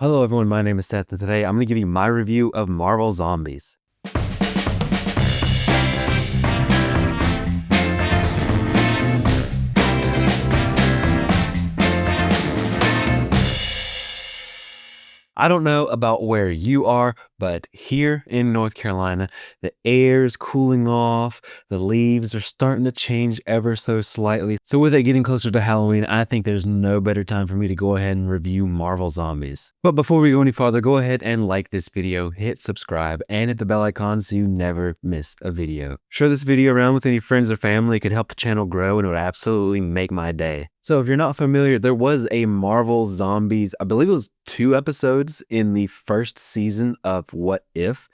Hello everyone, my name is Seth, and today I'm going to give you my review of Marvel Zombies. I don't know about where you are, but here in North Carolina, the air's cooling off, the leaves are starting to change ever so slightly. So with it getting closer to Halloween, I think there's no better time for me to go ahead and review Marvel Zombies. But before we go any farther, go ahead and like this video, hit subscribe, and hit the bell icon so you never miss a video. Share this video around with any friends or family. It could help the channel grow and it would absolutely make my day. So if you're not familiar, there was a Marvel Zombies, I believe it was 2 episodes in the first season of What If,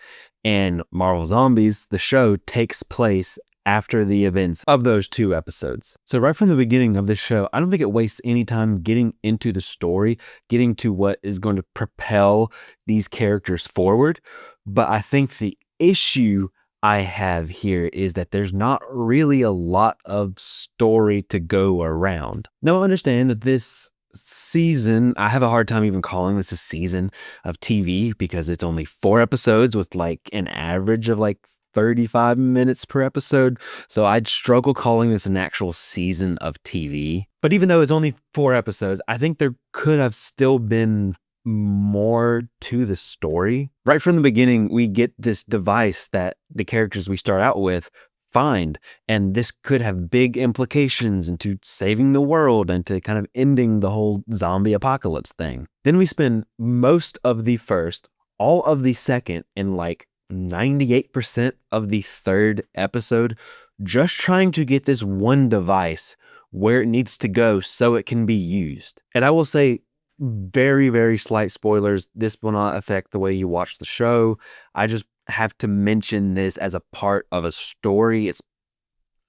and Marvel Zombies, the show, takes place after the events of those 2 episodes. So right from the beginning of this show, I don't think it wastes any time getting into the story, getting to what is going to propel these characters forward. But I think the issue I have here is that there's not really a lot of story to go around. Now, I understand that this season, I have a hard time even calling this a season of TV because it's only 4 episodes with like an average of like 35 minutes per episode. So I'd struggle calling this an actual season of TV. But even though it's only 4 episodes, I think there could have still been more to the story. Right from the beginning, we get this device that the characters we start out with find, and this could have big implications into saving the world and to kind of ending the whole zombie apocalypse thing. Then we spend most of the first, all of the second, and like 98% of the third episode just trying to get this one device where it needs to go so it can be used. And I will say, very, very slight spoilers. This will not affect the way you watch the show. I just have to mention this as a part of a story.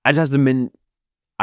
I just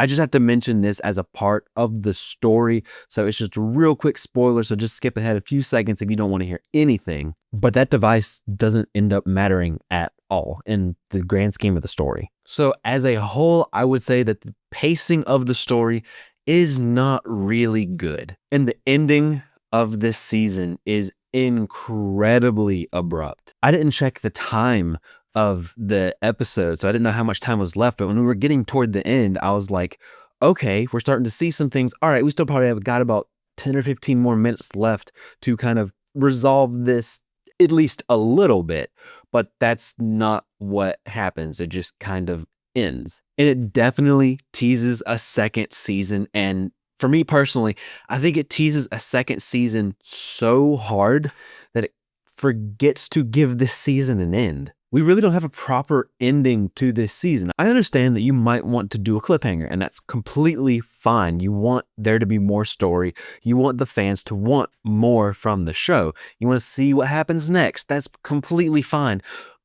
have to mention this as a part of the story. So it's just a real quick spoiler. So just skip ahead a few seconds if you don't want to hear anything. But that device doesn't end up mattering at all in the grand scheme of the story. So as a whole, I would say that the pacing of the story is not really good. And the ending of this season is incredibly abrupt. I didn't check the time of the episode, so I didn't know how much time was left. But when we were getting toward the end, I was like, okay, we're starting to see some things. All right, we still probably have got about 10 or 15 more minutes left to kind of resolve this at least a little bit. But that's not what happens. It just kind of ends. And it definitely teases a second season. And for me personally, I think it teases a second season so hard that it forgets to give this season an end. We really don't have a proper ending to this season. I understand that you might want to do a cliffhanger, and that's completely fine. You want there to be more story. You want the fans to want more from the show. You want to see what happens next. That's completely fine.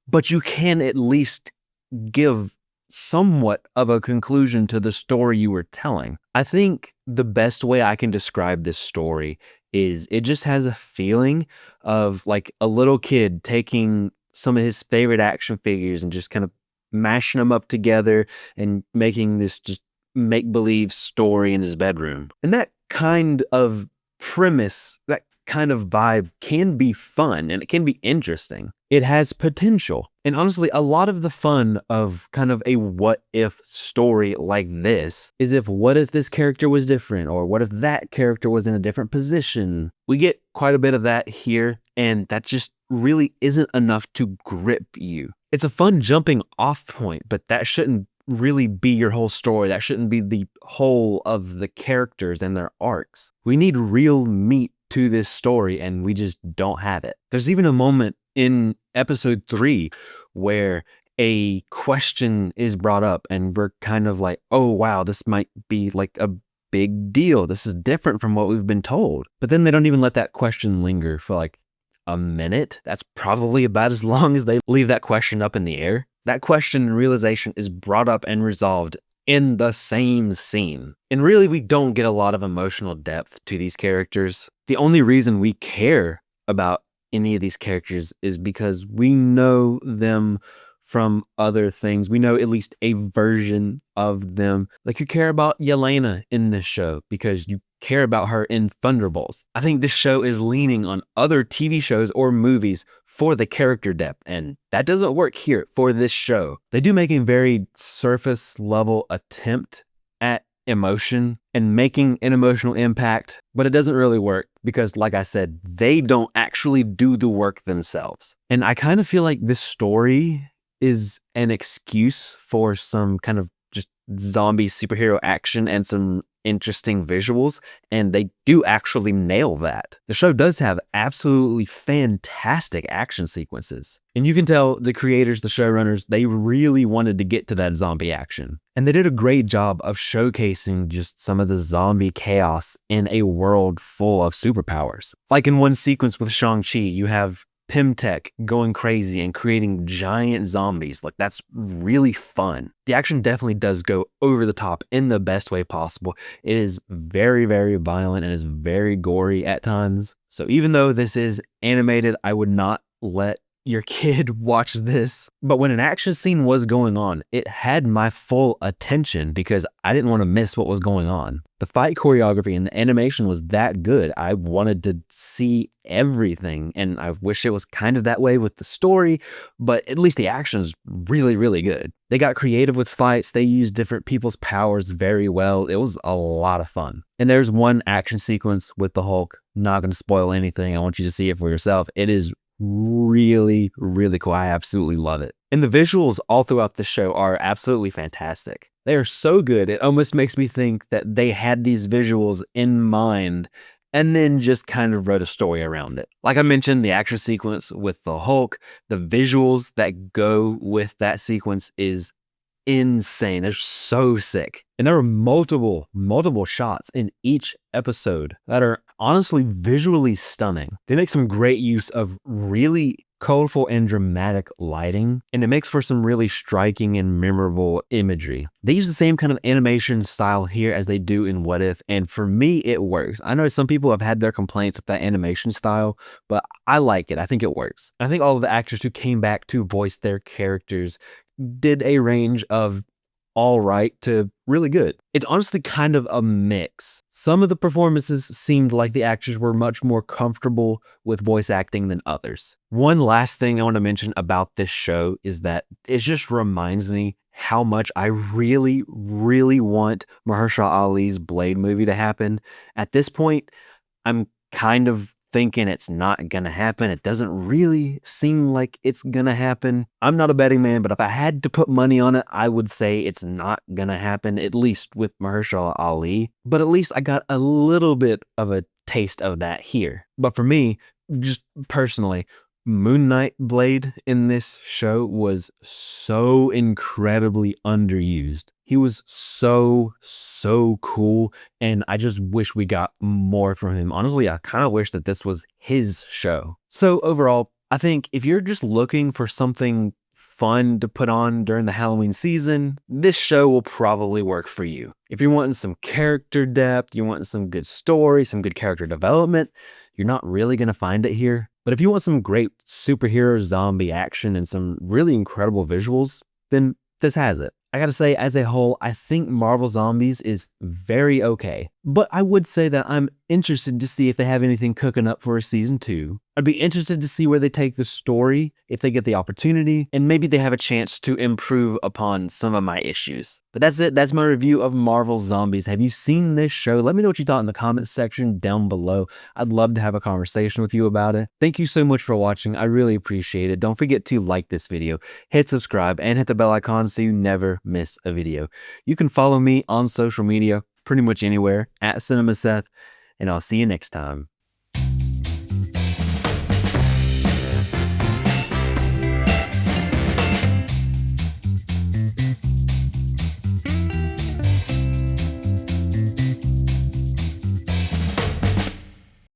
But you can at least give somewhat of a conclusion to the story you were telling. I think the best way I can describe this story is it just has a feeling of like a little kid taking some of his favorite action figures and just kind of mashing them up together and making this just make-believe story in his bedroom. And that kind of premise, that kind of vibe can be fun and it can be interesting. It has potential. And honestly, a lot of the fun of kind of a what if story like this is if what if this character was different, or what if that character was in a different position. We get quite a bit of that here, and that just really isn't enough to grip you. It's a fun jumping off point, but that shouldn't really be your whole story. That shouldn't be the whole of the characters and their arcs. We need real meat to this story, and we just don't have it. There's even a moment in episode 3 where a question is brought up and we're kind of like, oh wow, this might be like a big deal. This is different from what we've been told. But then they don't even let that question linger for like a minute. That's probably about as long as they leave that question up in the air. That question and realization is brought up and resolved in the same scene. And really, we don't get a lot of emotional depth to these characters. The only reason we care about any of these characters is because we know them from other things. We know at least a version of them. Like, you care about Yelena in this show because you care about her in Thunderbolts. I think this show is leaning on other TV shows or movies for the character depth, and that doesn't work here for this show. They do make a very surface level attempt at emotion and making an emotional impact, but it doesn't really work because, like I said, they don't actually do the work themselves. And I kind of feel like this story is an excuse for some kind of just zombie superhero action and some interesting visuals, and they do actually nail that. The show does have absolutely fantastic action sequences, and you can tell the creators, the showrunners, they really wanted to get to that zombie action. And they did a great job of showcasing just some of the zombie chaos in a world full of superpowers. Like in one sequence with Shang-Chi, you have Pimtech going crazy and creating giant zombies. Like, that's really fun. The action definitely does go over the top in the best way possible. It is very, very violent and is very gory at times. So even though this is animated, I would not let your kid watch this. But when an action scene was going on, it had my full attention because I didn't want to miss what was going on. The fight choreography and the animation was that good. I wanted to see everything, and I wish it was kind of that way with the story, but at least the action is really, really good. They got creative with fights. They used different people's powers very well. It was a lot of fun. And there's one action sequence with the Hulk. Not going to spoil anything. I want you to see it for yourself. It is really, really cool. I absolutely love it. And the visuals all throughout the show are absolutely fantastic. They are so good, it almost makes me think that they had these visuals in mind and then just kind of wrote a story around it. Like I mentioned, the action sequence with the Hulk, the visuals that go with that sequence is insane. They're so sick. And there are multiple shots in each episode that are honestly visually stunning. They make some great use of really colorful and dramatic lighting, and it makes for some really striking and memorable imagery. They use the same kind of animation style here as they do in What If, and for me, it works. I know some people have had their complaints with that animation style, but I like it. I think it works. I think all of the actors who came back to voice their characters did a range of all right to really good. It's honestly kind of a mix. Some of the performances seemed like the actors were much more comfortable with voice acting than others. One last thing I want to mention about this show is that it just reminds me how much I really, really want Mahershala Ali's Blade movie to happen. At this point, I'm kind of thinking it's not gonna happen. It doesn't really seem like it's gonna happen. I'm not a betting man, but if I had to put money on it, I would say it's not gonna happen, at least with Mahershala Ali. But at least I got a little bit of a taste of that here. But for me, just personally, Moon Knight Blade in this show was so incredibly underused. He was so cool, and I just wish we got more from him. Honestly, I kind of wish that this was his show. So overall, I think if you're just looking for something fun to put on during the Halloween season, this show will probably work for you. If you're wanting some character depth, you're wanting some good story, some good character development, you're not really going to find it here. But if you want some great superhero zombie action and some really incredible visuals, then this has it. I gotta say, as a whole, I think Marvel Zombies is very okay. But I would say that I'm interested to see if they have anything cooking up for a season 2. I'd be interested to see where they take the story, if they get the opportunity, and maybe they have a chance to improve upon some of my issues. But that's it. That's my review of Marvel Zombies. Have you seen this show? Let me know what you thought in the comments section down below. I'd love to have a conversation with you about it. Thank you so much for watching. I really appreciate it. Don't forget to like this video, hit subscribe, and hit the bell icon so you never miss a video. You can follow me on social media pretty much anywhere at CinemaSeth, and I'll see you next time.